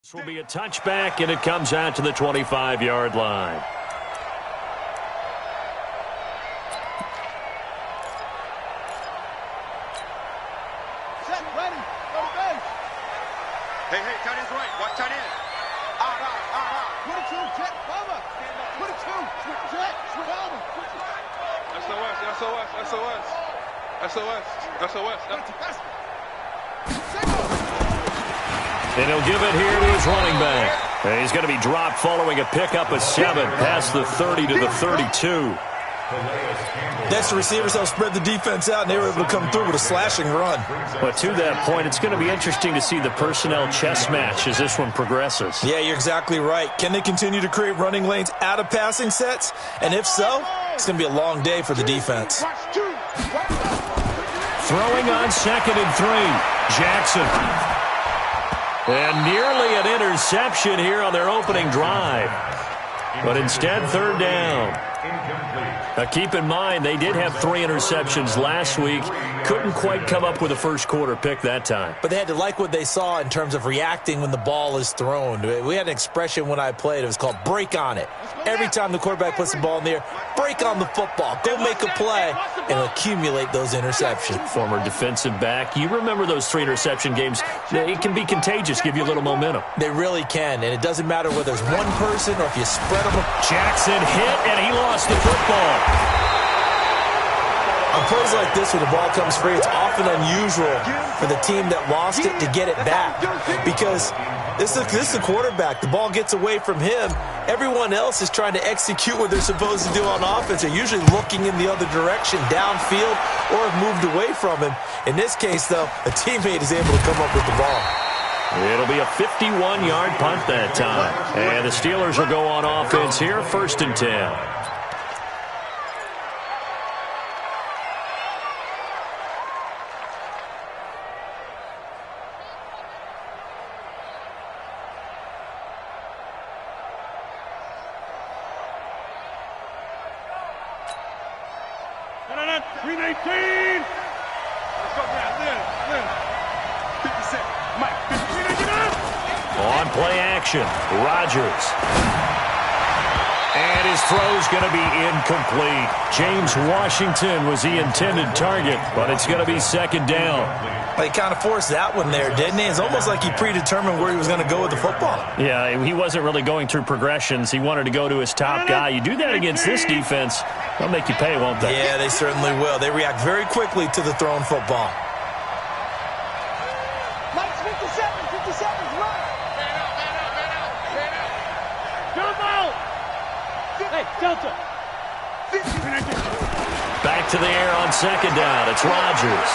This will be a touchback, and it comes out to the 25-yard line. Set, ready, go to base. Hey, tight end's right. Watch tight end. Out. 22, jet, bomber. 22, jet, bomber. SOS. And he'll give it here to his running back. And he's going to be dropped following a pickup of 7 past the 30 to the 32. Next, the receivers helped spread the defense out, and they were able to come through with a slashing run. But to that point, it's going to be interesting to see the personnel chess match as this one progresses. Yeah, you're exactly right. Can they continue to create running lanes out of passing sets? And if so, it's going to be a long day for the defense. Throwing on 2nd and 3. Jackson. And nearly an interception here on their opening drive. But instead, 3rd down. Now, keep in mind, they did have 3 interceptions last week. Couldn't quite come up with a first-quarter pick that time. But they had to like what they saw in terms of reacting when the ball is thrown. We had an expression when I played. It was called break on it. Every time the quarterback puts the ball in the air, break on the football. Go make a play and accumulate those interceptions. Former defensive back. You remember those 3 interception games. It can be contagious, give you a little momentum. They really can, and it doesn't matter whether it's one person or if you spread them. Jackson hit, and he lost the football. On plays like this where the ball comes free, it's often unusual for the team that lost it to get it back because this is the quarterback. The ball gets away from him. Everyone else is trying to execute what they're supposed to do on offense. They're usually looking in the other direction, downfield, or have moved away from him. In this case, though, a teammate is able to come up with the ball. It'll be a 51-yard punt that time. And the Steelers will go on offense here, 1st and 10. On play action, Rodgers. And his throw's going to be incomplete. James Washington was the intended target, but it's going to be 2nd down. He kind of forced that one there, didn't he? It's almost like he predetermined where he was going to go with the football. Yeah, he wasn't really going through progressions. He wanted to go to his top guy. You do that against this defense, they'll make you pay, won't they? Yeah, they certainly will. They react very quickly to the thrown football. Mike's 57, run. Jump out. Hey, Delta. Back to the air on 2nd down. It's Rodgers.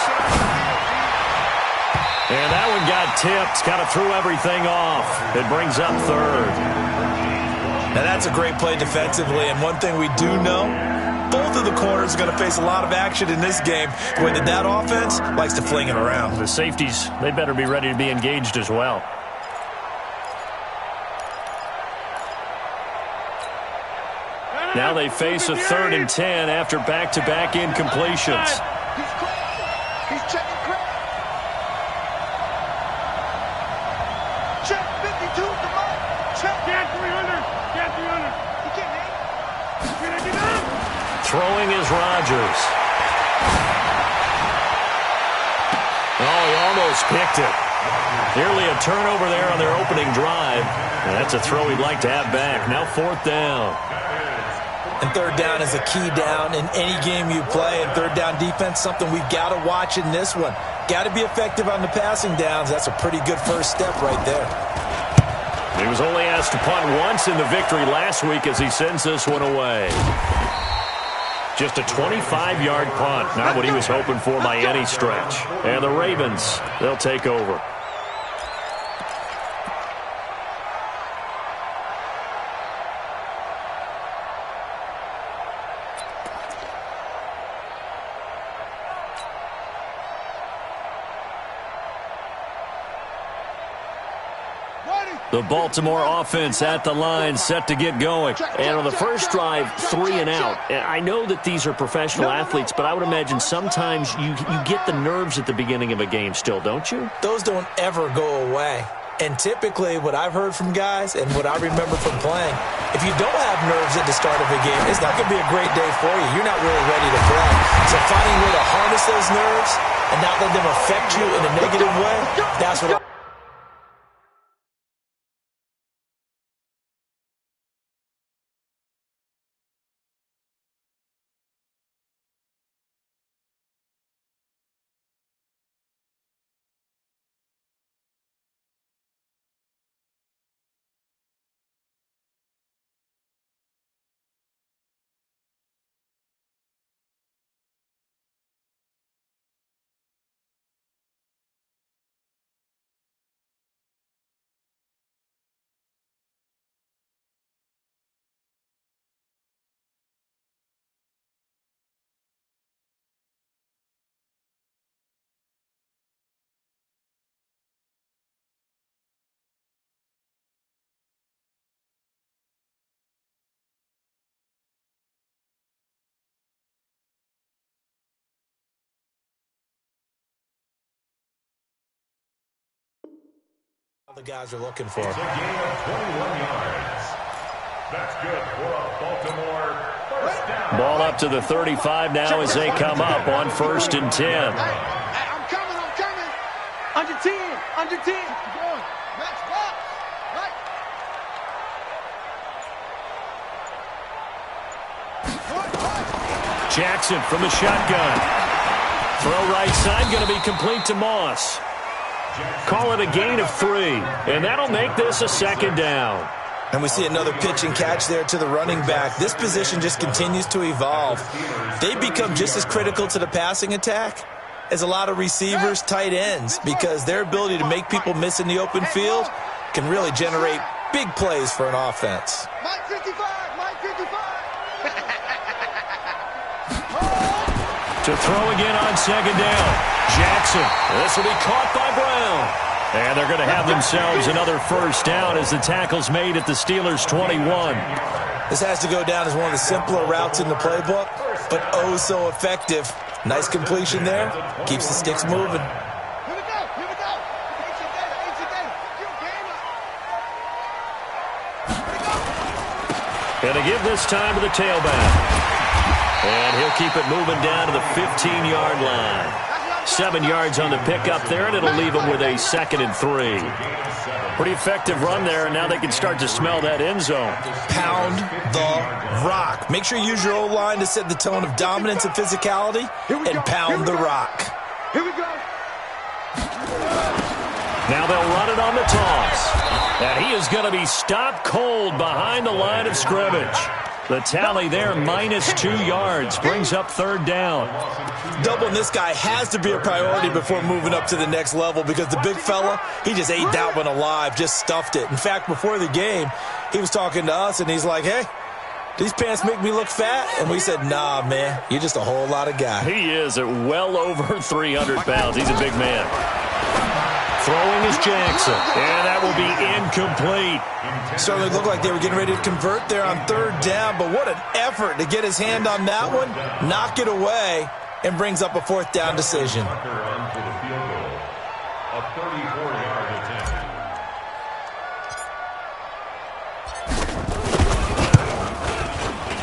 And that one got tipped, kind of threw everything off. It brings up 3rd. Now, that's a great play defensively, and one thing we do know, both of the corners are going to face a lot of action in this game, the way that offense likes to fling it around. The safeties, they better be ready to be engaged as well. Now they face a 3rd and 10 after back-to-back incompletions. He's checking quick. Check 52 to Mike. Check. Get 300. He can't hit. Throwing is Rodgers. Oh, he almost picked it. Nearly a turnover there on their opening drive. And that's a throw he'd like to have back. Now 4th down. And 3rd down is a key down in any game you play. And 3rd down defense, something we've got to watch in this one. Got to be effective on the passing downs. That's a pretty good first step right there. He was only asked to punt once in the victory last week as he sends this one away. Just a 25-yard punt. Not what he was hoping for by any stretch. And the Ravens, they'll take over. The Baltimore offense at the line, set to get going. And on the first drive, 3 and out. I know that these are professional athletes, but I would imagine sometimes you get the nerves at the beginning of a game still, don't you? Those don't ever go away. And typically what I've heard from guys and what I remember from playing, if you don't have nerves at the start of a game, it's not going to be a great day for you. You're not really ready to play. So finding a way to harness those nerves and not let them affect you in a negative way, that's what the guys are looking for. It's a gain of 21 yards. That's good for a Baltimore first down. Ball up to the 35 now as they come up on 1st and 10. Hey, I'm coming. Under 10. Under 10. Keep going. Match box. Right. Jackson from the shotgun. Throw right side, going to be complete to Moss. Call it a gain of 3, and that'll make this a 2nd down. And we see another pitch and catch there to the running back. This position just continues to evolve. They become just as critical to the passing attack as a lot of receivers, tight ends, because their ability to make people miss in the open field can really generate big plays for an offense. Mike 55. To throw again on 2nd down. Jackson. This will be caught by Brown. And they're going to have themselves another 1st down as the tackle's made at the Steelers' 21. This has to go down as one of the simpler routes in the playbook, but oh so effective. Nice completion there. Keeps the sticks moving. Here we go. Ancient data. Your game up. And to give this time to the tailback. And he'll keep it moving down to the 15-yard line. 7 yards on the pickup there, and it'll leave them with a 2nd and 3. Pretty effective run there, and now they can start to smell that end zone. Pound the rock. Make sure you use your O-line to set the tone of dominance and physicality, and pound the rock. Here we go. Now they'll run it on the toss. And he is going to be stopped cold behind the line of scrimmage. The tally there, -2 yards, brings up 3rd down. Doubling this guy has to be a priority before moving up to the next level because the big fella, he just ate that one alive, just stuffed it. In fact, before the game, he was talking to us, and he's like, hey, these pants make me look fat? And we said, nah, man, you're just a whole lot of guy. He is at well over 300 pounds. He's a big man. Throwing is Jackson, and that will be incomplete. Certainly looked like they were getting ready to convert there on 3rd down, but what an effort to get his hand on that one, knock it away, and brings up a 4th down decision. A 34-yard attempt.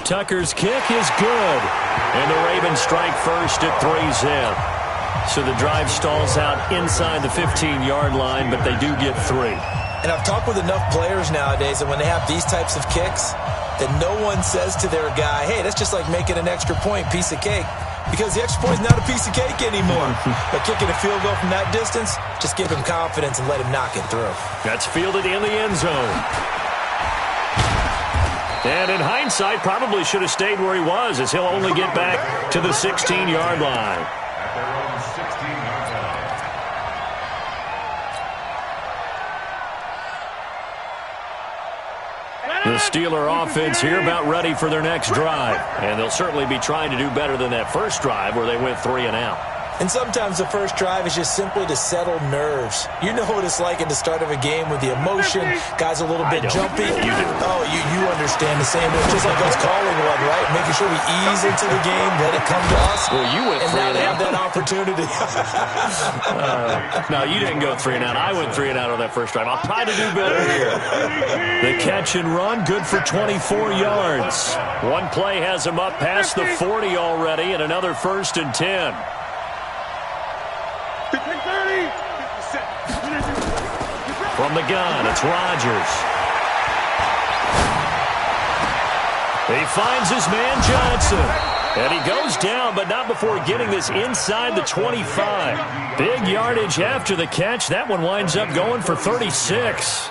Tucker's kick is good, and the Ravens strike first at 3-zip. So the drive stalls out inside the 15-yard line, but they do get 3. And I've talked with enough players nowadays that when they have these types of kicks, that no one says to their guy, hey, that's just like making an extra point, piece of cake. Because the extra point is not a piece of cake anymore. But kicking a field goal from that distance, just give him confidence and let him knock it through. That's fielded in the end zone. And in hindsight, probably should have stayed where he was, as he'll only get back to the 16-yard line. Their own 16-yard line. The Steeler offense here about ready for their next drive. And they'll certainly be trying to do better than that first drive where they went 3 and out. And sometimes the first drive is just simply to settle nerves. You know what it's like at the start of a game with the emotion. Guys are a little bit jumpy. You do. Oh, you understand the same way. Just like us calling one, right? Making sure we ease into the game, let it come to us. Well, you went and 3 now and they out. have that opportunity. No, you didn't go 3 and out. I went 3 and out on that first drive. I'll try to do better here. The catch and run, good for 24 yards. One play has him up past the 40 already, and another 1st and 10. From the gun, it's Rodgers. He finds his man Johnson. And he goes down, but not before getting this inside the 25. Big yardage after the catch. That one winds up going for 36.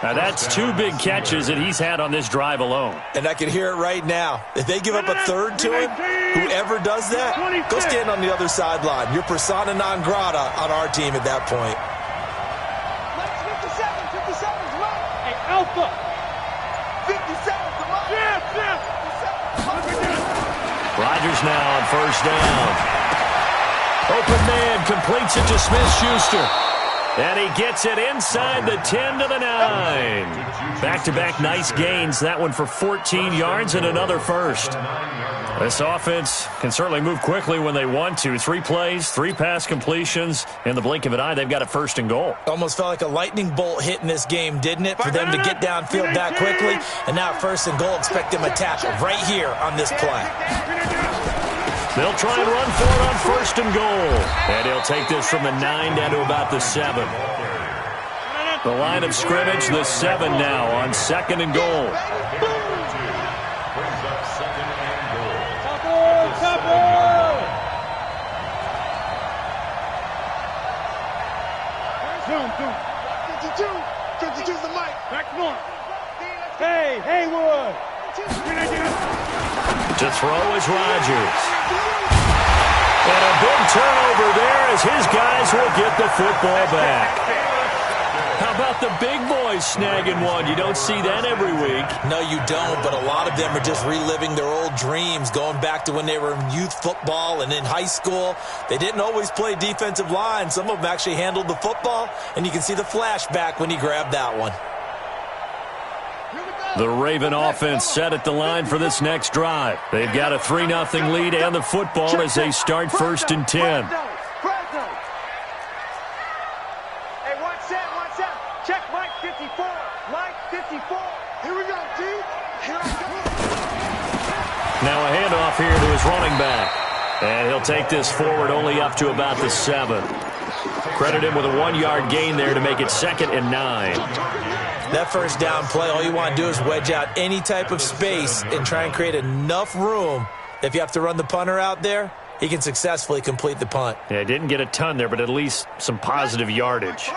Now, that's 2 big catches that he's had on this drive alone. And I can hear it right now. If they give up a third to him, whoever does that, go stand on the other sideline. You're persona non grata on our team at that point. 57 to right. Hey, Alpha. 57 to right. Yeah. Rodgers now on 1st down. Open man completes it to Smith-Schuster. And he gets it inside the 10 to the 9. Back-to-back nice gains. That one for 14 yards and another first. This offense can certainly move quickly when they want to. 3 plays, 3 pass completions. In the blink of an eye, they've got a 1st and goal. Almost felt like a lightning bolt hit in this game, didn't it? For them to get downfield that quickly. And now 1st and goal, expect them to tackle right here on this play. They'll try and run for it on 1st and goal. And he'll take this from the 9 down to about the 7. The line of scrimmage, the 7 now on 2nd and goal. Hey, Haywood. To throw is Rodgers. And a big turnover there as his guys will get the football back. How about the big boys snagging one? You don't see that every week. No, you don't, but a lot of them are just reliving their old dreams, going back to when they were in youth football and in high school. They didn't always play defensive line. Some of them actually handled the football, and you can see the flashback when he grabbed that one. The Raven offense set at the line for this next drive. They've got a 3-0 lead and the football as they start 1st and 10. Hey, watch that. Check Mike 54. Mike 54. Here we go, T. Here I go. Now a handoff here to his running back. And he'll take this forward only up to about the 7. Credit him with a 1-yard gain there to make it 2nd and 9. That 1st down play, all you want to do is wedge out any type of space and try and create enough room. If you have to run the punter out there, he can successfully complete the punt. Yeah, didn't get a ton there, but at least some positive yardage.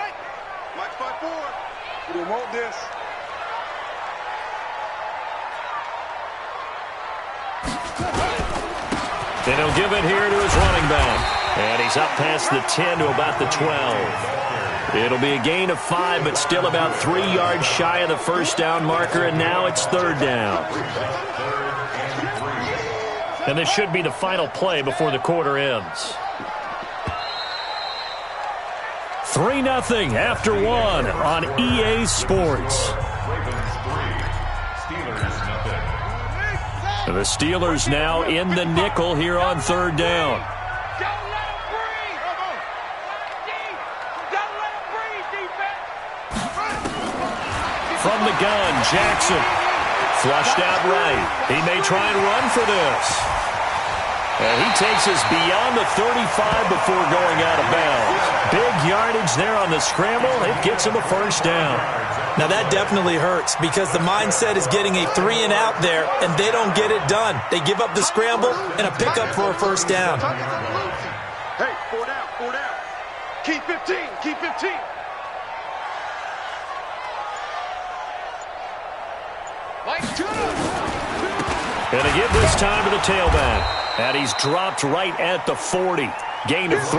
Mike 5-4. We didn't want this. Then he'll give it here to his running back. And he's up past the 10 to about the 12. It'll be a gain of 5, but still about 3 yards shy of the 1st down marker, and now it's 3rd down. And this should be the final play before the quarter ends. 3-0 after 1 on EA Sports. The Steelers now in the nickel here on 3rd down. From the gun, Jackson. Flushed out right. He may try and run for this. And he takes us beyond the 35 before going out of bounds. Big yardage there on the scramble. It gets him a 1st down. Now that definitely hurts because the mindset is getting a 3 and out there, and they don't get it done. They give up the scramble and a pickup for a 1st down. Hey, 4 down. Keep 15. And they give this time to the tailback. And he's dropped right at the 40. Gain of 3.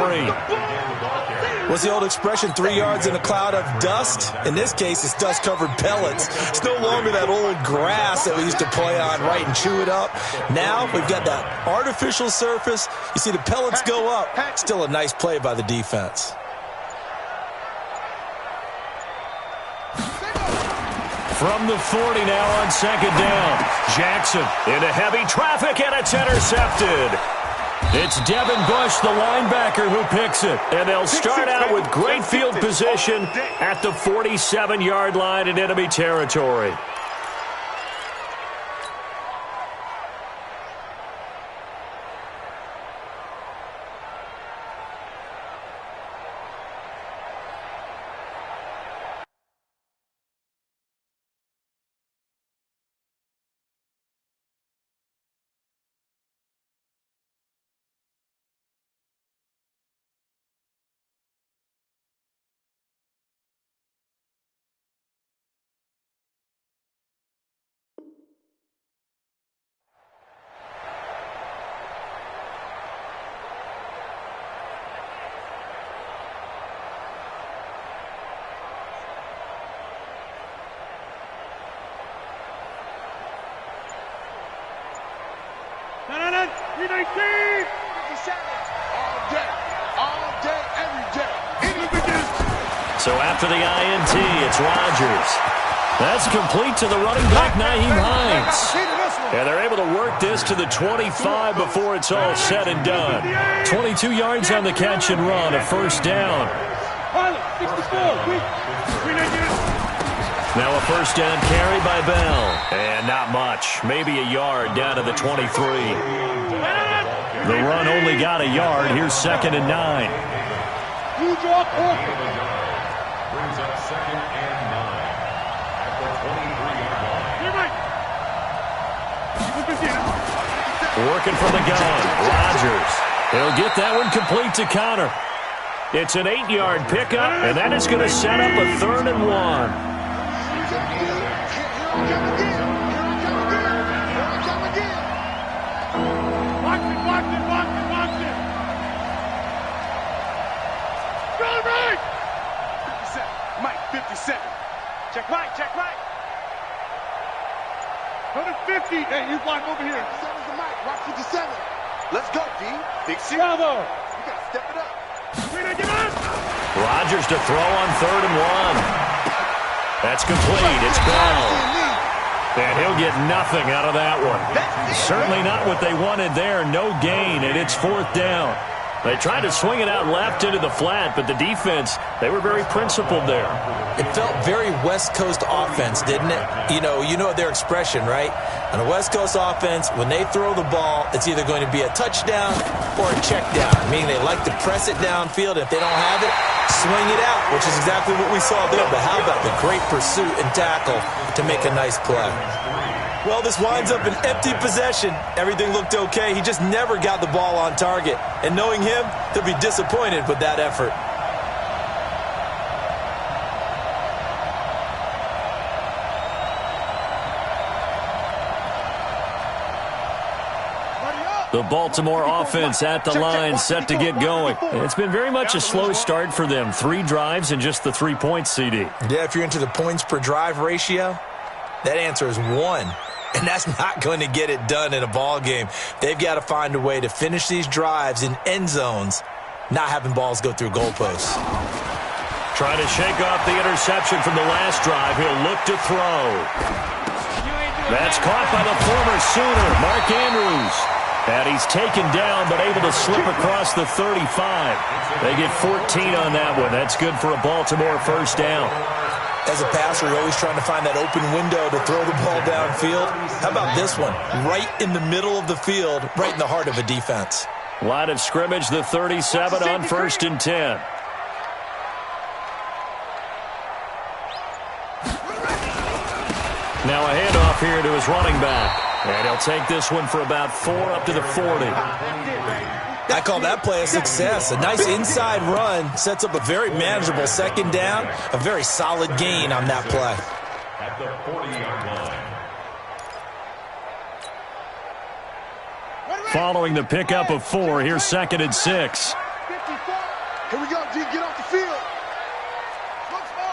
What's the old expression, 3 yards in a cloud of dust? In this case, it's dust-covered pellets. It's no longer that old grass that we used to play on, right, and chew it up. Now we've got that artificial surface. You see the pellets go up. Still a nice play by the defense. From the 40 now on second down. Jackson into heavy traffic, and it's intercepted. It's Devin Bush, the linebacker, who picks it. And they'll start out with great field position at the 47-yard line in enemy territory. So after the INT, it's Rodgers. That's complete to the running back, Nyheim Hines. And they're able to work this to the 25 before it's all said and done. 22 yards on the catch and run, a first down. Now a first down carry by Bell. And not much, maybe a yard down to the 23. The run only got a yard. Here's 2nd and 9. Brings up 2nd and 9 at the 23-yard line. Working from the gun, Rodgers. He'll get that one complete to Connor. It's an 8-yard pickup, and that is going to set up a 3rd and 1. Check right. Go to 50. Hey, you block over here. 7's the mic. Watch 57. Let's go, D. Big C. Bravo. You got to step it up. Rodgers to throw on 3rd and 1. That's complete. It's Bell. And he'll get nothing out of that one. Certainly not what they wanted there. No gain, and it's 4th down. They tried to swing it out left into the flat, but the defense, they were very principled there. It felt very West Coast offense, didn't it? You know their expression, right? On a West Coast offense, when they throw the ball, it's either going to be a touchdown or a check down, meaning they like to press it downfield. If they don't have it, swing it out, which is exactly what we saw there. But how about the great pursuit and tackle to make a nice play? Well, this winds up an empty possession. Everything looked okay. He just never got the ball on target. And knowing him, they'll be disappointed with that effort. The Baltimore offense at the line, set to get going. It's been very much a slow start for them. 3 drives and just the 3 points, CD. Yeah, if you're into the points per drive ratio, that answer is 1. And that's not going to get it done in a ball game. They've got to find a way to finish these drives in end zones, not having balls go through goalposts. Trying to shake off the interception from the last drive. He'll look to throw. That's caught by the former Sooner, Mark Andrews. And he's taken down, but able to slip across the 35. They get 14 on that one. That's good for a Baltimore first down. As a passer, you're always trying to find that open window to throw the ball downfield. How about this one? Right in the middle of the field, right in the heart of a defense. Line of scrimmage, the 37 on 1st and 10. Now a handoff here to his running back. And he'll take this one for about 4 up to the 40. I call that play a success. A nice inside run sets up a very manageable 2nd down. A very solid gain on that play. At the 40-yard line. Following the pickup of 4, here's 2nd and 6. Here we go, G. Get off the field. Let's go.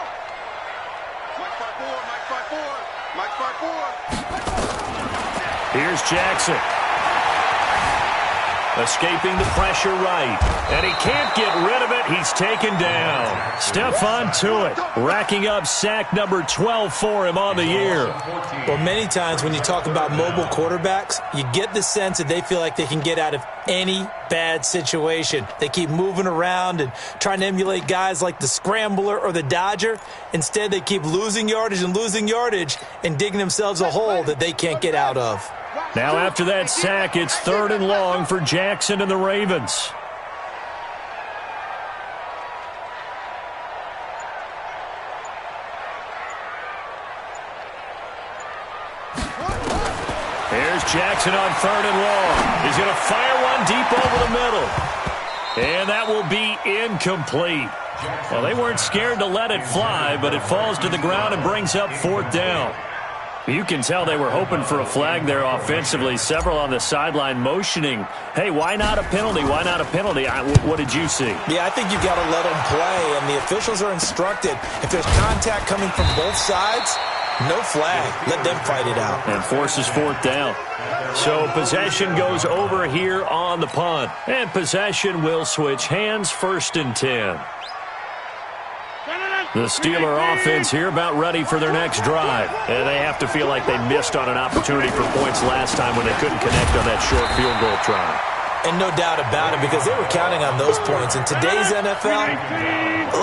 Mike 5-4, Mike 5-4, Mike 5-4. Here's Jackson. Escaping the pressure right. And he can't get rid of it. He's taken down. Stephon Tuitt racking up sack number 12 for him on the year. Well, many times when you talk about mobile quarterbacks, you get the sense that they feel like they can get out of any bad situation. They keep moving around and trying to emulate guys like the Scrambler or the Dodger. Instead, they keep losing yardage and digging themselves a hole that they can't get out of. Now after that sack, it's 3rd and long for Jackson and the Ravens. Here's Jackson on 3rd and long. He's going to fire one deep over the middle. And that will be incomplete. Well, they weren't scared to let it fly, but it falls to the ground and brings up 4th down. You can tell they were hoping for a flag there offensively. Several on the sideline motioning, hey, why not a penalty? Why not a penalty? What did you see? Yeah, I think you've got to let them play, and the officials are instructed. If there's contact coming from both sides, no flag. Let them fight it out. And forces 4th down. So possession goes over here on the punt. And possession will switch hands, 1st and 10. The Steeler offense here about ready for their next drive. And they have to feel like they missed on an opportunity for points last time when they couldn't connect on that short field goal try. And no doubt about it, because they were counting on those points. In today's NFL,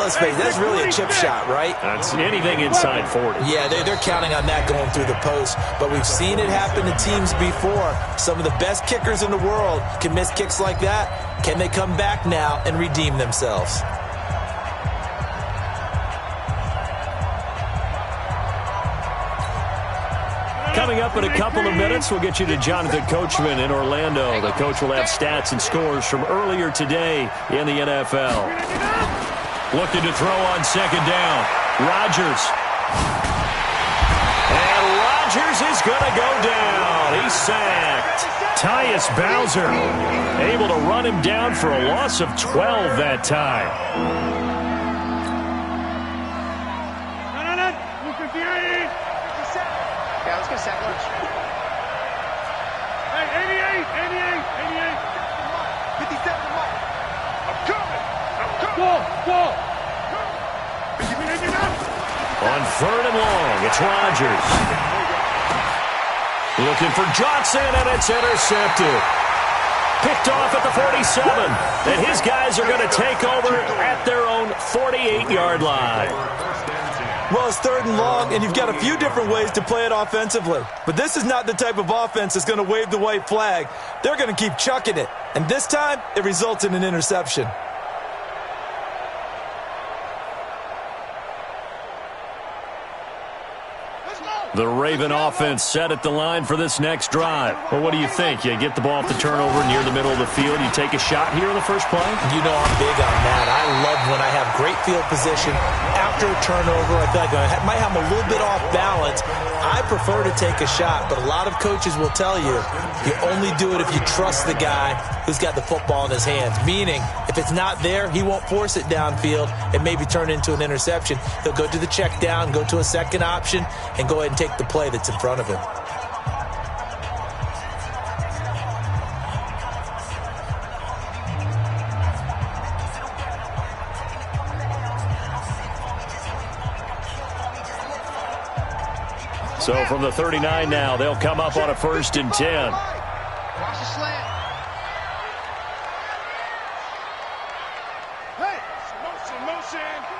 let's face it, that's really a chip shot, right? That's anything inside 40. Yeah, they're counting on that going through the post. But we've seen it happen to teams before. Some of the best kickers in the world can miss kicks like that. Can they come back now and redeem themselves? Coming up in a couple of minutes, we'll get you to Jonathan Coachman in Orlando. The coach will have stats and scores from earlier today in the NFL. Looking to throw on 2nd down. Rodgers. And Rodgers is going to go down. He's sacked. Tyus Bowser able to run him down for a loss of 12 that time. Yeah, let's get sack lunch. Hey, 88. 57 to Mike. I'm coming. Wall. On 3rd and long, it's Rodgers. Looking for Johnson, and it's intercepted. Picked off at the 47. And his guys are going to take over at their own 48-yard line. Well, it's 3rd and long, and you've got a few different ways to play it offensively. But this is not the type of offense that's going to wave the white flag. They're going to keep chucking it. And this time, it results in an interception. The Raven offense set at the line for this next drive. Well, what do you think? You get the ball off the turnover near the middle of the field. You take a shot here in the first play? You know I'm big on that. I love when I have great field position after a turnover. I feel like I might have a little bit off balance. I prefer to take a shot, but a lot of coaches will tell you only do it if you trust the guy who's got the football in his hands. Meaning, if it's not there, he won't force it downfield and maybe turn it into an interception. He'll go to the check down, go to a second option, and go ahead and take the play that's in front of him. So from the 39 now, they'll come up on a 1st and 10. Watch the slant. Hey,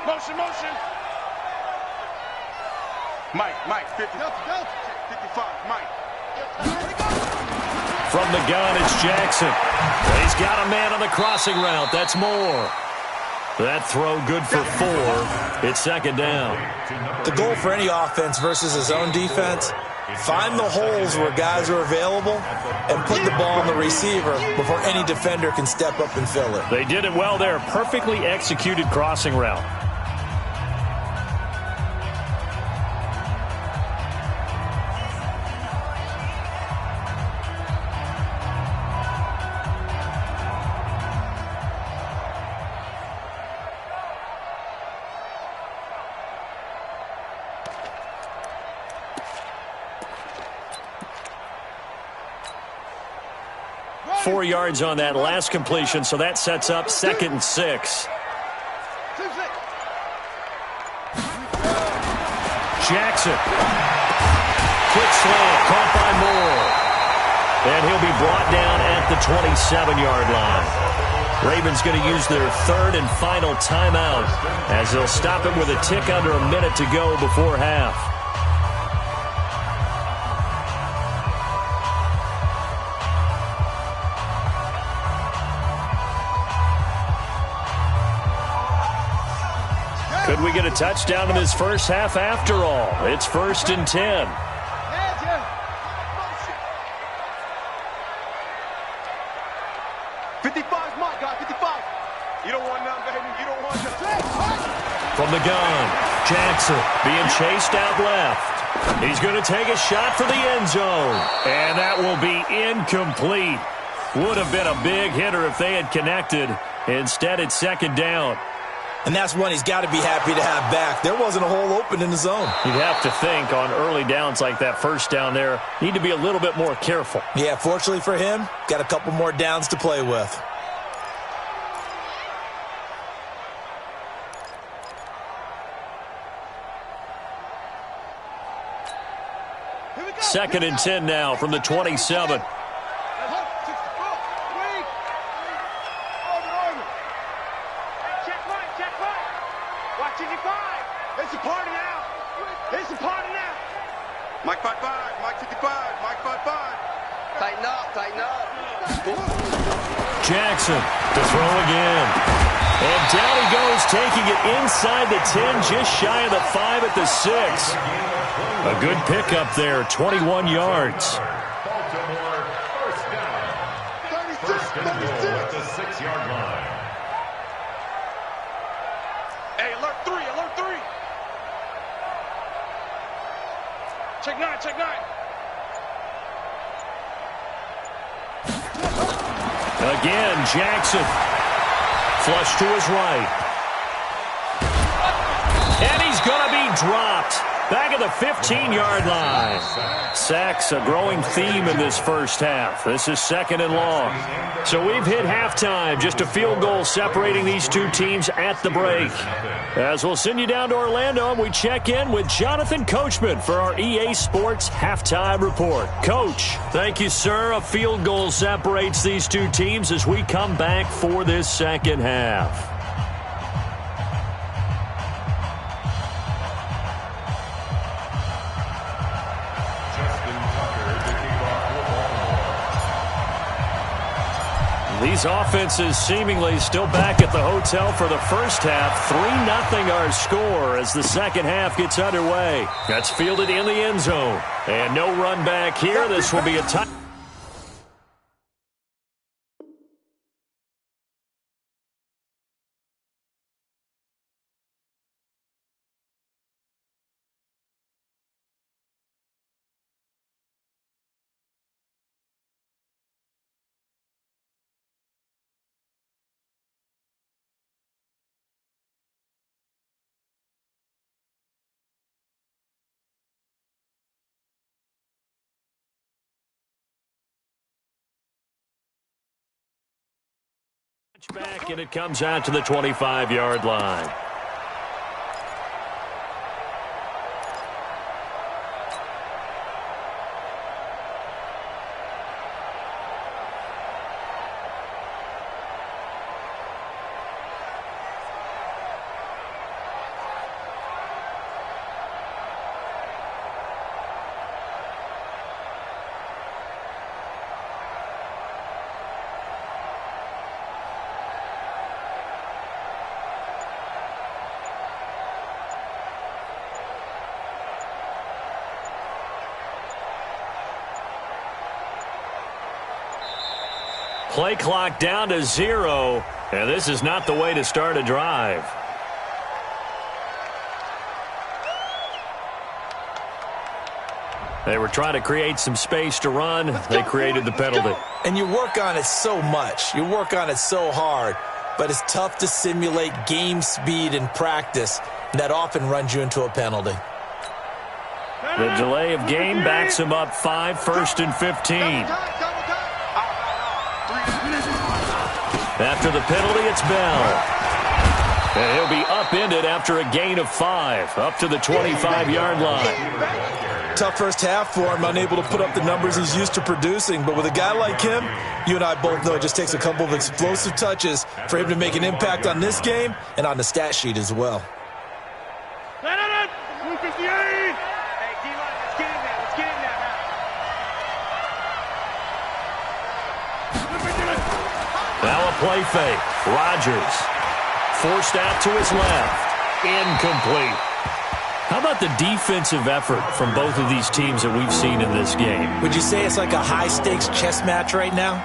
motion. Mike, 50. 55, Mike. From the gun, it's Jackson. He's got a man on the crossing route. That's Moore. That throw good for 4. It's 2nd down. The goal for any offense versus his own defense, find the holes where guys are available and put the ball on the receiver before any defender can step up and fill it. They did it well there. Perfectly executed crossing route. 4 yards on that last completion, so that sets up 2nd and 6. Jackson. Quick slant, caught by Moore. And he'll be brought down at the 27-yard line. Ravens going to use their 3rd and final timeout as they'll stop it with a tick under a minute to go before half. Could we get a touchdown in this first half after all? It's 1st and 10. 55's Mike, guy, 55. You don't want none, baby. You don't want none. From the gun, Jackson being chased out left. He's going to take a shot for the end zone. And that will be incomplete. Would have been a big hitter if they had connected. Instead, it's 2nd down. And that's one he's got to be happy to have back. There wasn't a hole open in the zone. You'd have to think on early downs like that first down there, need to be a little bit more careful. Yeah, fortunately for him, got a couple more downs to play with. Second and 10 now from the 27. It's a party now. It's a party now. Mike 55, Mike 55, Mike 55. Tighten up, tighten up. Jackson to throw again. And down he goes, taking it inside the 10, just shy of the 5 at the 6. A good pickup there, 21 yards. Baltimore, first down. 36, 36. At the 6-yard line. Hey, alert 3, alert 3. Check 9, check 9. Again, Jackson. Flush to his right. And he's going to be dropped. Back at the 15-yard line. Sacks, a growing theme in this first half. This is 2nd and long. So we've hit halftime. Just a field goal separating these two teams at the break. As we'll send you down to Orlando, and we check in with Jonathan Coachman for our EA Sports Halftime Report. Coach, thank you, sir. A field goal separates these two teams as we come back for this second half. These offenses seemingly still back at the hotel for the first half. 3-0 our score as the second half gets underway. That's fielded in the end zone. And no run back here. This will be a tie. Back, and it comes out to the 25-yard line. Play clock down to 0, and this is not the way to start a drive. They were trying to create some space to run. They created the penalty. And you work on it so much. You work on it so hard. But it's tough to simulate game speed in practice. And that often runs you into a penalty. The delay of game backs him up 5, 1st and 15. After the penalty, it's Bell. And he'll be upended after a gain of 5, up to the 25-yard line. Tough first half for him, unable to put up the numbers he's used to producing. But with a guy like him, you and I both know it just takes a couple of explosive touches for him to make an impact on this game and on the stat sheet as well. Now a play fake. Rodgers forced out to his left. Incomplete. How about the defensive effort from both of these teams that we've seen in this game? Would you say it's like a high-stakes chess match right now?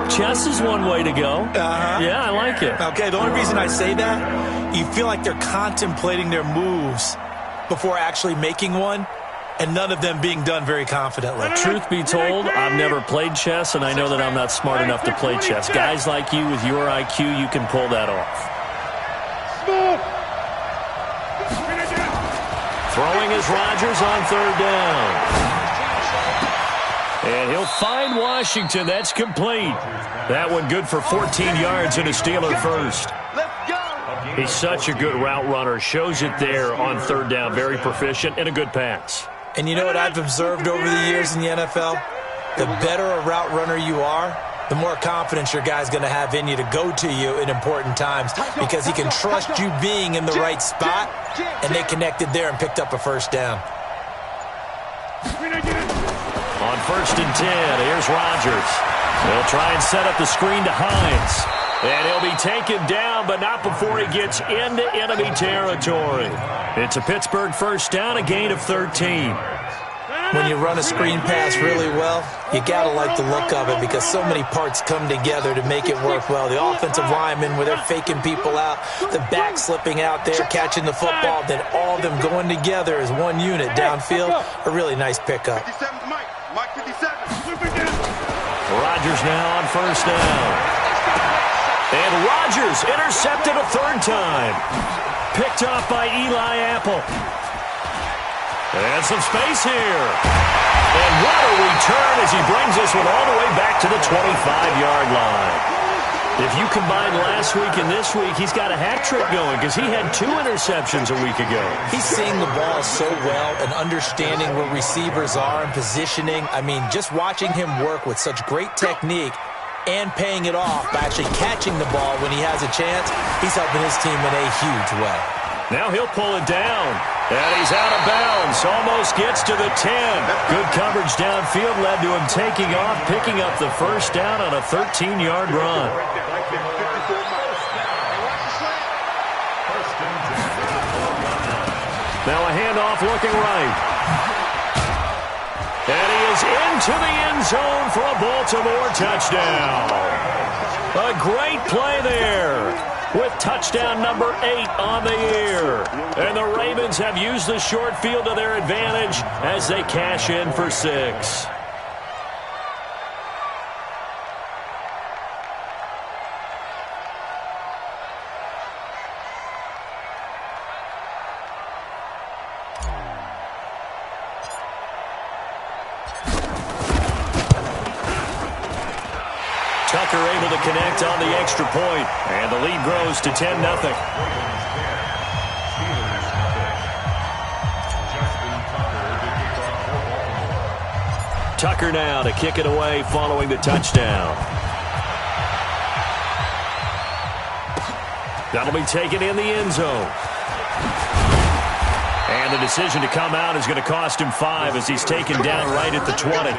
Chess is one way to go. Yeah, I like it. Okay, the only reason I say that, you feel like they're contemplating their moves before actually making one, and none of them being done very confidently. Truth be told, I've never played chess, and I know that I'm not smart enough to play chess. Guys like you with your IQ, you can pull that off. Throwing is Rodgers on 3rd down. And he'll find Washington. That's complete. That one good for 14 yards and a Steeler first. He's such a good route runner. Shows it there on 3rd down. Very proficient and a good pass. And you know what I've observed over the years in the NFL? The better a route runner you are, the more confidence your guy's going to have in you to go to you in important times because he can trust you being in the right spot, and they connected there and picked up a 1st down. On 1st and 10, here's Rodgers. He'll try and set up the screen to Hines. And he'll be taken down, but not before he gets into enemy territory. It's a Pittsburgh 1st down, a gain of 13. When you run a screen pass really well, you got to like the look of it because so many parts come together to make it work well. The offensive linemen, where they're faking people out, the back slipping out there, catching the football, then all of them going together as one unit downfield, a really nice pickup. Rodgers now on 1st down. And Rodgers intercepted a 3rd time. Picked off by Eli Apple. And some space here. And what a return as he brings this one all the way back to the 25-yard line. If you combine last week and this week, he's got a hat trick going because he had 2 interceptions a week ago. He's seeing the ball so well and understanding where receivers are and positioning. I mean, just watching him work with such great technique and paying it off by actually catching the ball when he has a chance, he's helping his team in a huge way. Now he'll pull it down. And he's out of bounds. Almost gets to the 10. Good coverage downfield led to him taking off, picking up the 1st down on a 13-yard run. Now a handoff looking right. And he is into the end zone for a Baltimore touchdown. A great play there with touchdown number 8 on the year. And the Ravens have used the short field to their advantage as they cash in for 6. Tucker able to connect on the extra point, and the lead grows to 10-0. Tucker now to kick it away following the touchdown. That'll be taken in the end zone. And the decision to come out is going to cost him 5 as he's taken down right at the 20.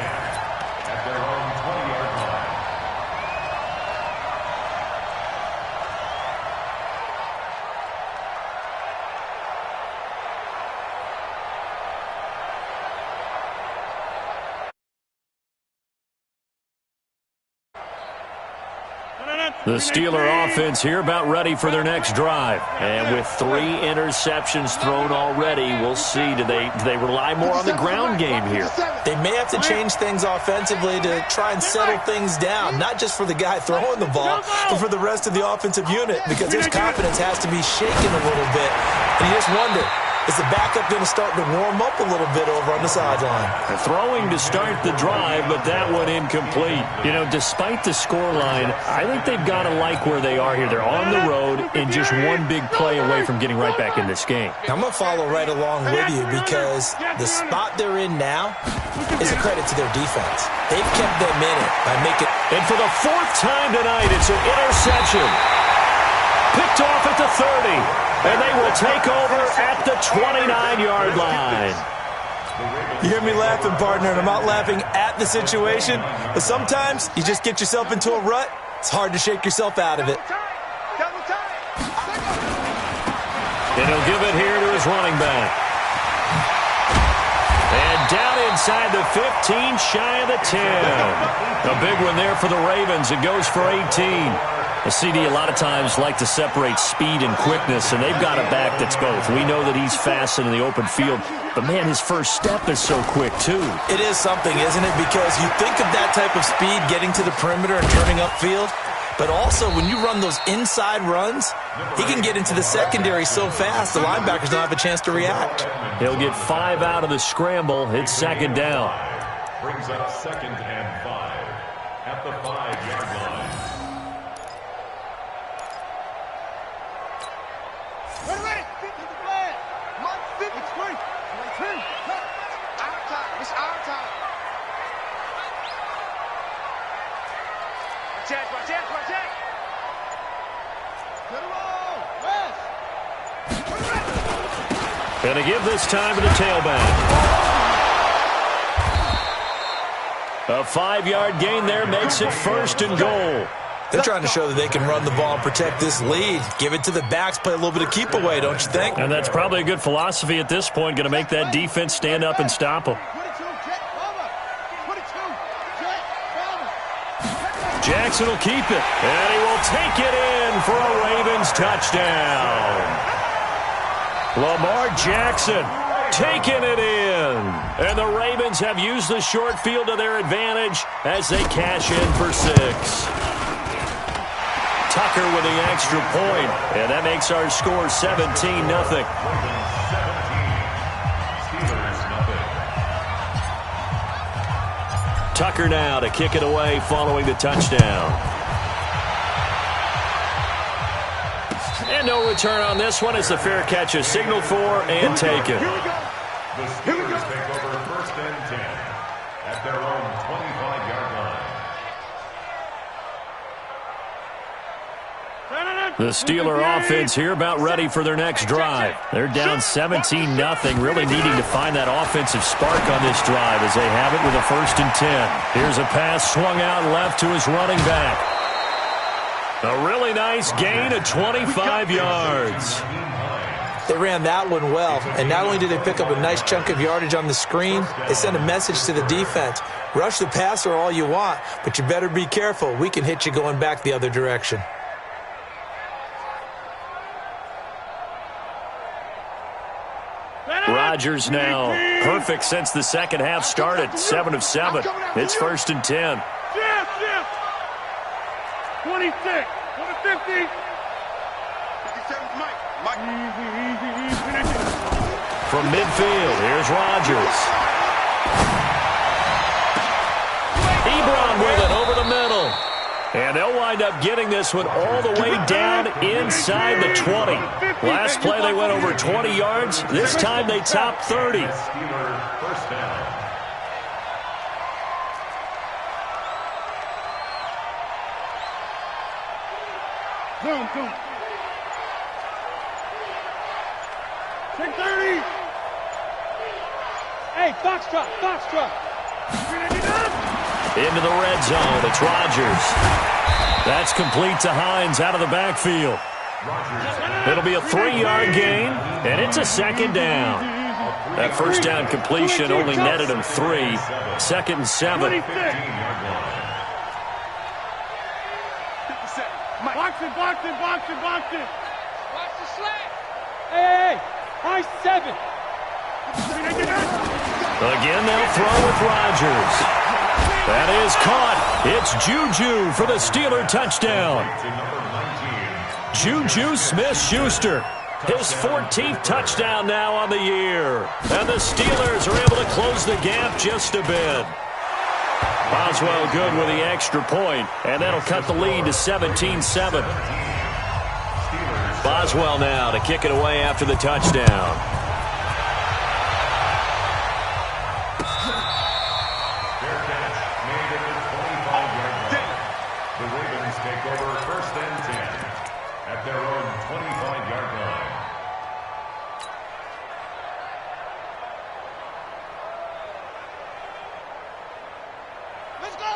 The Steeler offense here about ready for their next drive. And with 3 interceptions thrown already, we'll see. Do they rely more on the ground game here? They may have to change things offensively to try and settle things down, not just for the guy throwing the ball, but for the rest of the offensive unit, because his confidence has to be shaken a little bit. And you just wonder, Is the backup going to start to warm up a little bit over on the sideline? Throwing to start the drive, but that one incomplete. You know, despite the scoreline, I think they've got to like where they are here. They're on the road and just one big play away from getting right back in this game. I'm going to follow right along with you because the spot they're in now is a credit to their defense. They've kept them in it by making... And for the fourth time tonight, it's an interception. Picked off at the 30. And they will take over at the 29-yard line. You hear me laughing, partner, and I'm not laughing at the situation, but sometimes you just get yourself into a rut. It's hard to shake yourself out of it. And he'll give it here to his running back. And down inside the 15, shy of the 10. A big one there for the Ravens. It goes for 18. A CD a lot of times like to separate speed and quickness, and they've got a back that's both. We know that he's fast in the open field, but, man, his first step is so quick, too. It is something, isn't it? Because you think of that type of speed getting to the perimeter and turning upfield, but also when you run those inside runs, he can get into the secondary so fast the linebackers don't have a chance to react. He'll get 5 out of the scramble. It's second down. Brings up 2nd and 5 at the 5-yard line. And to give this time to the tailback. A 5-yard gain there makes it 1st and goal. They're trying to show that they can run the ball and protect this lead. Give it to the backs, play a little bit of keep away, don't you think? And that's probably a good philosophy at this point, going to make that defense stand up and stop them. Jackson will keep it, and he will take it in for a Ravens touchdown. Lamar Jackson taking it in. And the Ravens have used the short field to their advantage as they cash in for 6. Tucker with the extra point, and that makes our score 17-0. Tucker now to kick it away following the touchdown. And no return on this one as the fair catch is signaled for and taken. The Steelers take over 1st and 10 at their own 25-yard line. The Steeler offense here about ready for their next drive. They're down 17-0, really needing to find that offensive spark on this drive as they have it with a 1st and 10. Here's a pass swung out left to his running back. A really nice gain of 25 yards. They ran that one well, and not only did they pick up a nice chunk of yardage on the screen, they sent a message to the defense. Rush the passer all you want, but you better be careful. We can hit you going back the other direction. Rodgers now perfect since the second half started. 7 of 7. It's 1st and 10. 26, 50. From midfield, here's Rodgers. Ebron with it over the middle. And they'll wind up getting this one all the way down inside the 20. Last play they went over 20 yards. This time they topped 30. Steelers 1st down. Boom, boom. 630. Hey, Foxtrot, Foxtrot. Into the red zone. It's Rodgers. That's complete to Hines out of the backfield. It'll be a 3-yard gain, and it's a 2nd down. That 1st down completion only netted him 3. 2nd and 7. Boxing, boxing, boxing, boxing. Watch the slack. Hey, high 7. Again, they'll throw with Rodgers. That is caught. It's Juju for the Steeler touchdown. Juju Smith-Schuster. His 14th touchdown now on the year. And the Steelers are able to close the gap just a bit. Boswell good with the extra point, and that'll cut the lead to 17-7. Boswell now to kick it away after the touchdown. Fair catch made at the 25-yard line. The Ravens take over 1st and 10 at their own 25-yard line.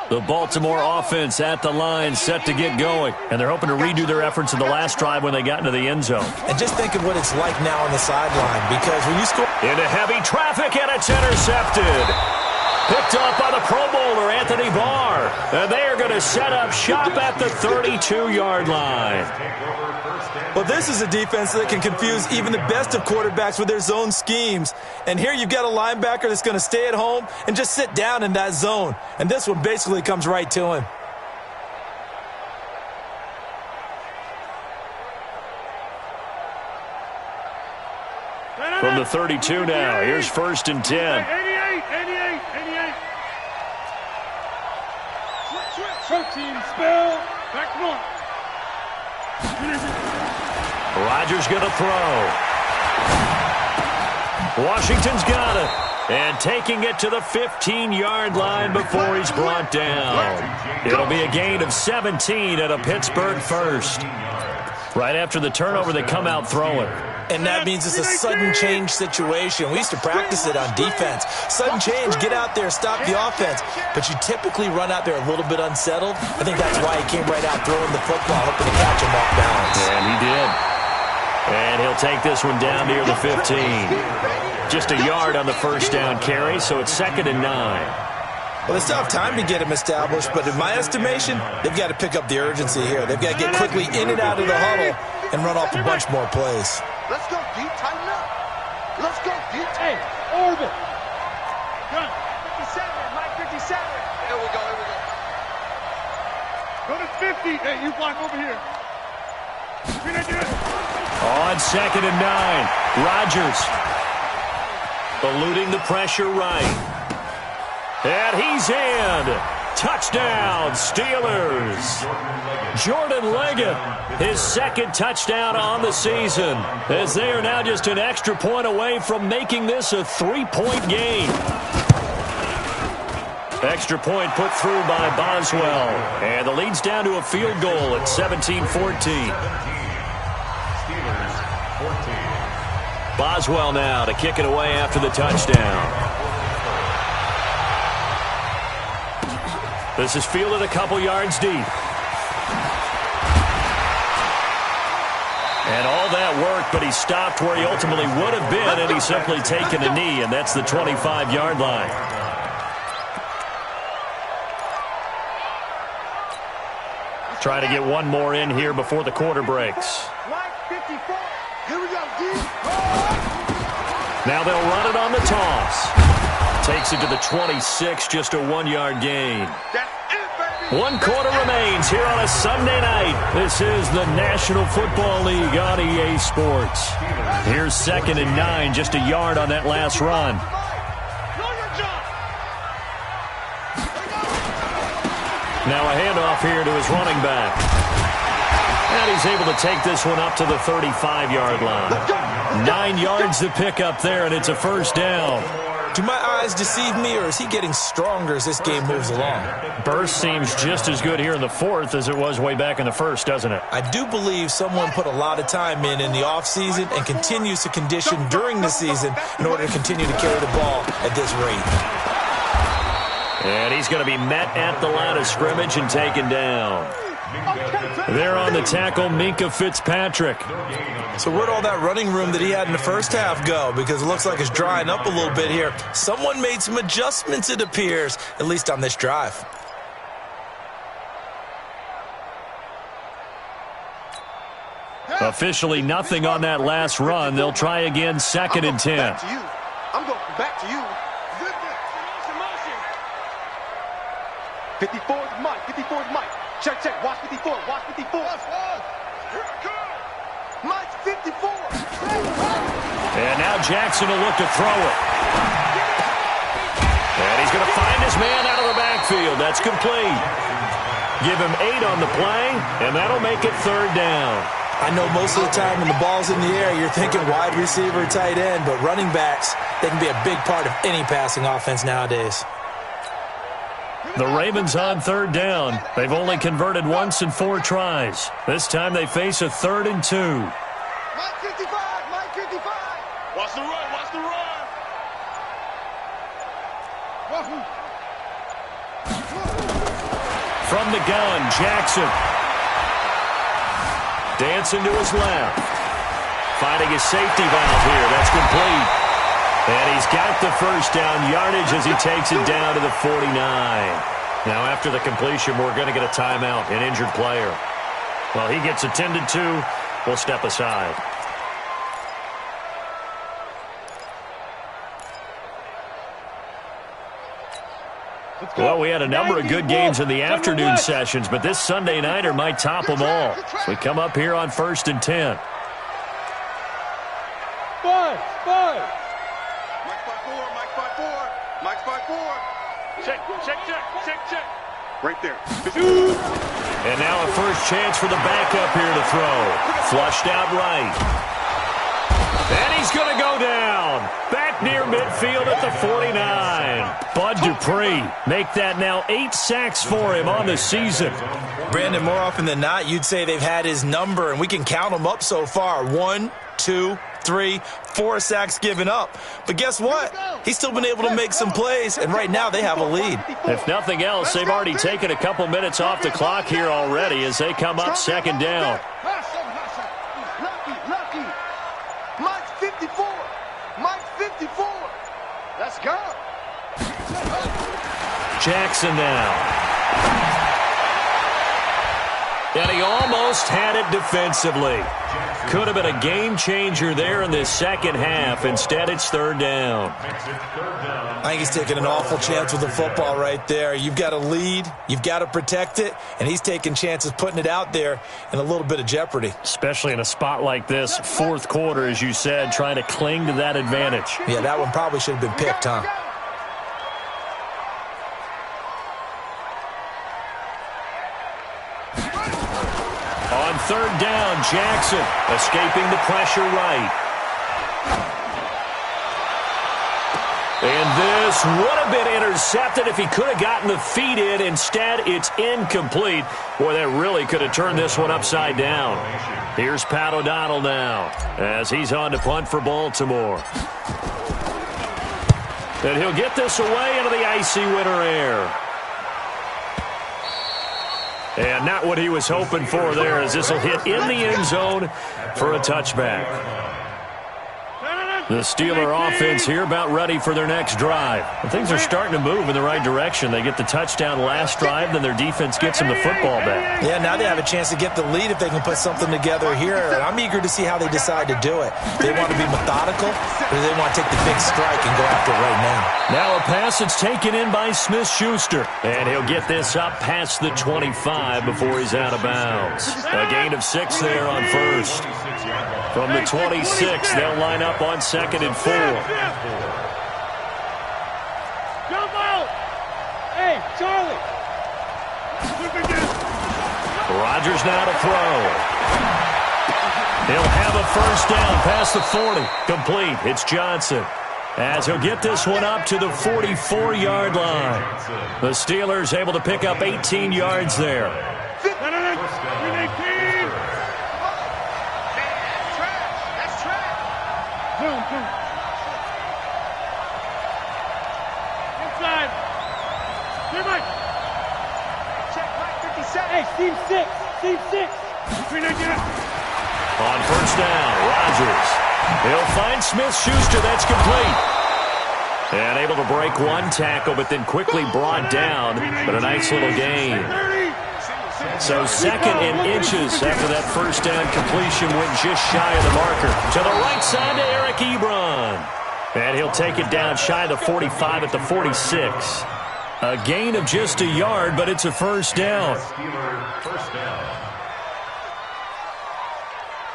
The Baltimore offense at the line, set to get going. And they're hoping to redo their efforts in the last drive when they got into the end zone. And just think of what it's like now on the sideline, because when you score... Into heavy traffic, and it's intercepted. Picked up by the Pro Bowler, Anthony Barr. And they are going to set up shop at the 32-yard line. Well, this is a defense that can confuse even the best of quarterbacks with their zone schemes. And here you've got a linebacker that's going to stay at home and just sit down in that zone. And this one basically comes right to him. From the 32 now, here's 1st and 10. 88. Team spell. Back one. Rodgers going to throw. Washington's got it. And taking it to the 15-yard line before he's brought down. It'll be a gain of 17 at a Pittsburgh first. Right after the turnover, they come out throwing. And that means it's a sudden change situation. We used to practice it on defense. Sudden change, get out there, stop the offense. But you typically run out there a little bit unsettled. I think that's why he came right out throwing the football, hoping to catch him off balance. And he did. And he'll take this one down near the 15. Just a yard on the first down carry, so it's 2nd and 9. Well, they still have time to get him established, but in my estimation, they've got to pick up the urgency here. They've got to get quickly in and out of the huddle and run off a bunch more plays. Let's go, D. Tighten up. Let's go, D. Hey, orbit. Gun. 57, Mike 57. Here we go. Go to 50. Hey, you block over here. On 2nd and 9, Rodgers eluding the pressure right. And he's in. Touchdown, Steelers. Jordan Leggett, his 2nd touchdown on the season, as they are now just an extra point away from making this a 3-point game. Extra point put through by Boswell, and the lead's down to a field goal at 17-14. Steelers 14. Boswell now to kick it away after the touchdown. This is fielded a couple yards deep. And all that work, but he stopped where he ultimately would have been, and he's simply taken a knee, and that's the 25-yard line. Trying to get one more in here before the quarter breaks. Mike 54. Here we go, D. Now they'll run it on the toss. Takes it to the 26, just a 1-yard gain. One quarter remains here on a Sunday night. This is the National Football League on EA Sports. Here's 2nd and 9, just a yard on that last run. Now a handoff here to his running back. And he's able to take this one up to the 35-yard line. 9 yards to pick up there, and it's a first down. Do my eyes deceive me, or is he getting stronger as this game moves along? Burst seems just as good here in the 4th as it was way back in the 1st, doesn't it? I do believe someone put a lot of time in the offseason and continues to condition during the season in order to continue to carry the ball at this rate. And he's going to be met at the line of scrimmage and taken down. There on the tackle, Minkah Fitzpatrick. So where'd all that running room that he had in the first half go? Because it looks like it's drying up a little bit here. Someone made some adjustments, it appears, at least on this drive. Officially nothing on that last run. They'll try again, 2nd and 10. I'm going back to you. 54 is Mike. 54 is Mike. Check, check. Watch 54. Watch 54. Mike's 54. And now Jackson will look to throw it. And he's going to find his man out of the backfield. That's complete. Give him 8 on the play, and that'll make it 3rd down. I know most of the time when the ball's in the air, you're thinking wide receiver, tight end, but running backs, they can be a big part of any passing offense nowadays. The Ravens on 3rd down. They've only converted once in 4 tries. This time they face a 3rd and 2. Mike 55, Mike 55. Watch the run, watch the run. From the gun, Jackson. Dancing to his left. Finding his safety valve here. That's complete. And he's got the first down yardage as he takes it down to the 49. Now, after the completion, we're going to get a timeout, an injured player. Well, he gets attended to. We'll step aside. Well, we had a number of good games in the afternoon sessions, but this Sunday nighter might top them all. So we come up here on 1st and 10. 5. Mike 5-4, Mike 5-4, Mike 5-4. Check. Right there. And now a first chance for the backup here to throw. Flushed out right. And he's going to go down. Back near midfield at the 49. Bud Dupree make that now 8 sacks for him on the season. Brandon, more often than not, you'd say they've had his number, and we can count them up so far. 1, 2, 3, 4 sacks given up. But guess what? He's still been able to make some plays, and right now they have a lead. If nothing else, they've already taken a couple minutes off the clock here already as they come up 2nd down. Lucky. Mike 54. Mike 54. Let's go. Jackson now. And he almost had it defensively. Could have been a game changer there in this second half. Instead, it's 3rd down. I think he's taking an awful chance with the football right there. You've got a lead, you've got to protect it, and he's taking chances putting it out there in a little bit of jeopardy. Especially in a spot like this, 4th quarter, as you said, trying to cling to that advantage. Yeah, that one probably should have been picked, huh? On 3rd down, Jackson escaping the pressure right. And this would have been intercepted if he could have gotten the feet in. Instead, it's incomplete. Boy, that really could have turned this one upside down. Here's Pat O'Donnell now as he's on to punt for Baltimore. And he'll get this away into the icy winter air. And not what he was hoping for there, as this will hit in the end zone for a touchback. The Steeler offense here about ready for their next drive. And things are starting to move in the right direction. They get the touchdown last drive, then their defense gets them the football back. Yeah, now they have a chance to get the lead if they can put something together here. And I'm eager to see how they decide to do it. They want to be methodical, or do they want to take the big strike and go after it right now? Now a pass that's taken in by Smith-Schuster. And he'll get this up past the 25 before he's out of bounds. A gain of 6 there on 1st. From the 26, they'll line up on 2nd and 4. Jump out. Hey, Charlie. Rodgers now to throw. He'll have a first down past the 40. Complete. It's Johnson. As he'll get this one up to the 44-yard line. The Steelers able to pick up 18 yards there. Inside. Here, Mike. Check Mike 57. Hey, Steve 6. Steve 6. On first down, Rodgers. He'll find Smith-Schuster. That's complete. And able to break one tackle, but then quickly brought down. But a nice little gain. So 2nd and inches after that first down completion went just shy of the marker. To the right side to Eric Ebron. And he'll take it down shy of the 45 at the 46. A gain of just a yard, but it's a first down.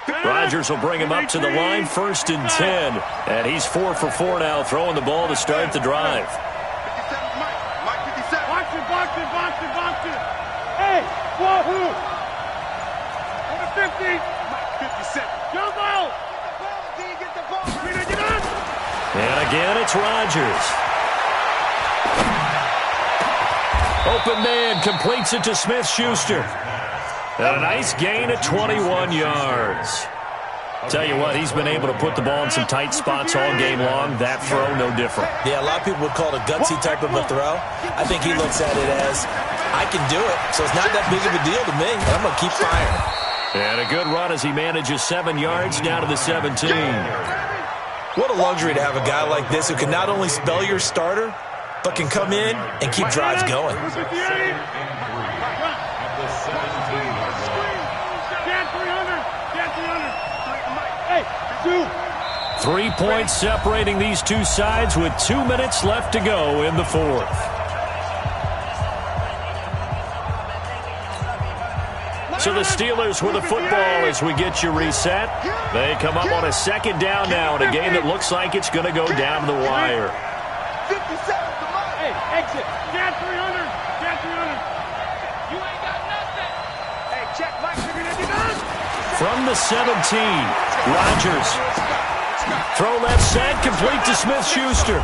Rodgers will bring him up to the line, 1st and 10. And he's 4 for 4 now, throwing the ball to start the drive. Box it. Hey, wahoo! Number 50. Mike 57. Jump out! Get the ball. And again, it's Rodgers. Open man completes it to Smith-Schuster. And a nice gain of 21 yards. Tell you what, he's been able to put the ball in some tight spots all game long. That throw, no different. Yeah, a lot of people would call it a gutsy type of a throw. I think he looks at it as, I can do it, so it's not that big of a deal to me. I'm going to keep firing. And a good run as he manages 7 yards down to the 17. What a luxury to have a guy like this who can not only spell your starter, but can come in and keep drives going. 3 points separating these two sides with 2 minutes left to go in the 4th. So the Steelers with the football as we get you reset. They come up on a 2nd down now in a game that looks like it's going to go down to the wire. 57, come on. Hey, exit. Cat 300. You ain't got nothing. Hey, check Mike. From the 17, Rodgers. Throw left side, complete to Smith-Schuster.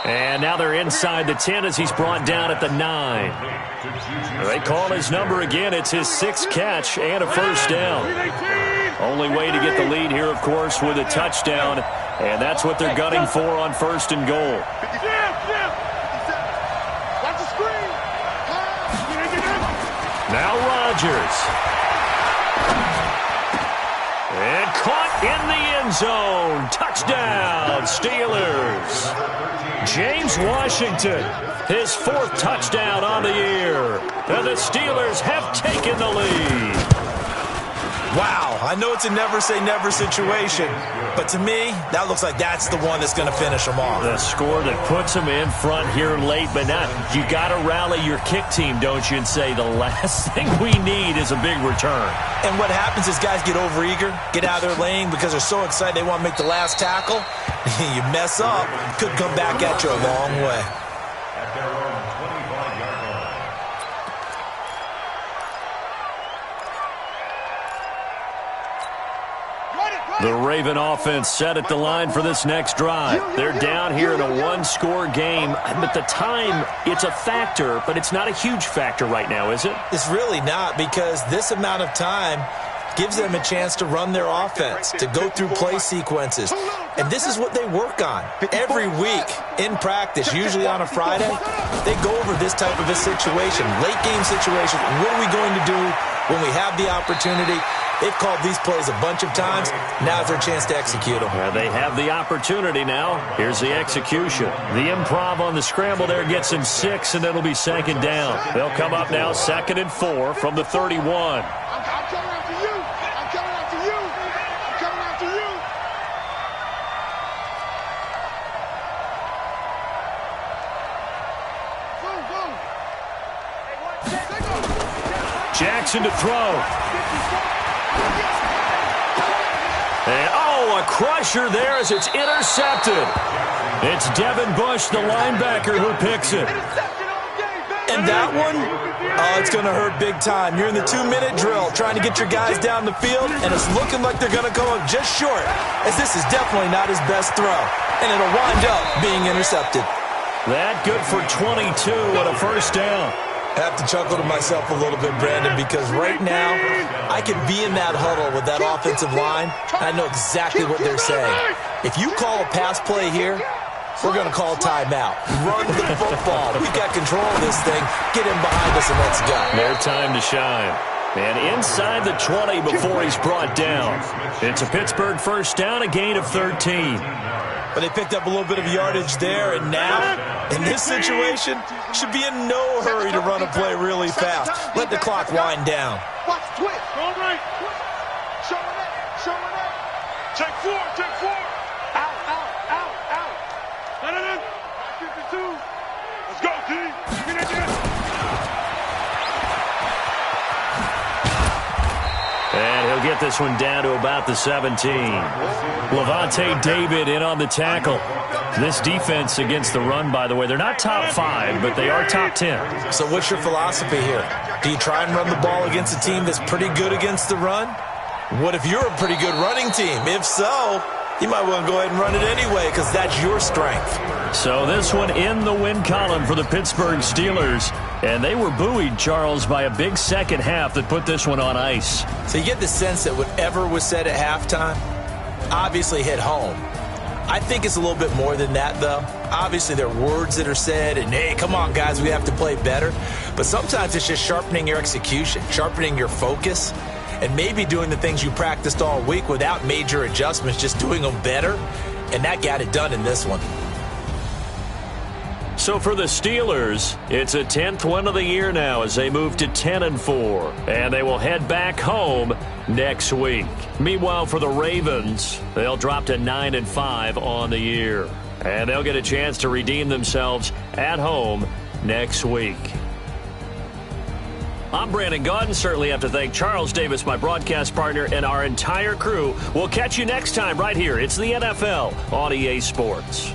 And now they're inside the 10 as he's brought down at the 9. They call his number again. It's his 6th catch and a 1st down. Only way to get the lead here, of course, with a touchdown. And that's what they're gunning for on 1st and goal. Now Rodgers. And caught in the end zone. Touchdown, Steelers. James Washington, his 4th touchdown on the year. And the Steelers have taken the lead. Wow, I know it's a never-say-never situation, but to me, that looks like that's the one that's going to finish them off. The score that puts them in front here late, but not. You got to rally your kick team, don't you, and say the last thing we need is a big return. And what happens is guys get overeager, get out of their lane because they're so excited they want to make the last tackle. You mess up, could come back at you a long way. At their own 25-yard line. The Raven offense set at the line for this next drive. They're down here in a 1-score game. At the time, it's a factor, but it's not a huge factor right now, is it? It's really not, because this amount of time gives them a chance to run their offense, to go through play sequences. And this is what they work on. Every week in practice, usually on a Friday, they go over this type of a situation, late game situation. What are we going to do when we have the opportunity? They've called these plays a bunch of times. Now's their chance to execute them. They have the opportunity now. Here's the execution. The improv on the scramble there gets him 6, and it'll be 2nd down. They'll come up now 2nd and 4 from the 31. I'm coming after you. I'm coming after you. I'm coming after you. Boom, boom. Jackson to throw. And, a crusher there as it's intercepted. It's Devin Bush, the linebacker, who picks it. And that one, it's going to hurt big time. You're in the 2-minute drill trying to get your guys down the field, and it's looking like they're going to come up just short, as this is definitely not his best throw. And it'll wind up being intercepted. That good for 22 and a 1st down. I have to chuckle to myself a little bit, Brandon, because right now I can be in that huddle with that offensive line, and I know exactly what they're saying. If you call a pass play here, we're going to call timeout. Run the football. We've got control of this thing. Get him behind us and let's go. Their time to shine. And inside the 20 before he's brought down. It's a Pittsburgh 1st down, a gain of 13. But they picked up a little bit of yardage there, and now, in this situation, should be in no hurry to run a play really fast. Let the clock wind down. Watch twist. All right. Showing up. Check 4. Out. No. 52. Let's go, D. And he'll get this one down to about the 17. Levante David in on the tackle. This defense against the run, by the way, they're not top 5, but they are top 10. So what's your philosophy here? Do you try and run the ball against a team that's pretty good against the run? What if you're a pretty good running team? If so, you might want to go ahead and run it anyway because that's your strength. So this one in the win column for the Pittsburgh Steelers. And they were buoyed, Charles, by a big second half that put this one on ice. So you get the sense that whatever was said at halftime obviously hit home. I think it's a little bit more than that, though. Obviously, there are words that are said, and, hey, come on, guys, we have to play better. But sometimes it's just sharpening your execution, sharpening your focus, and maybe doing the things you practiced all week without major adjustments, just doing them better. And that got it done in this one. So for the Steelers, it's a 10th win of the year now as they move to 10-4, and they will head back home next week. Meanwhile, for the Ravens, they'll drop to 9-5 on the year, and they'll get a chance to redeem themselves at home next week. I'm Brandon Gaudin. Certainly have to thank Charles Davis, my broadcast partner, and our entire crew. We'll catch you next time right here. It's the NFL on EA Sports.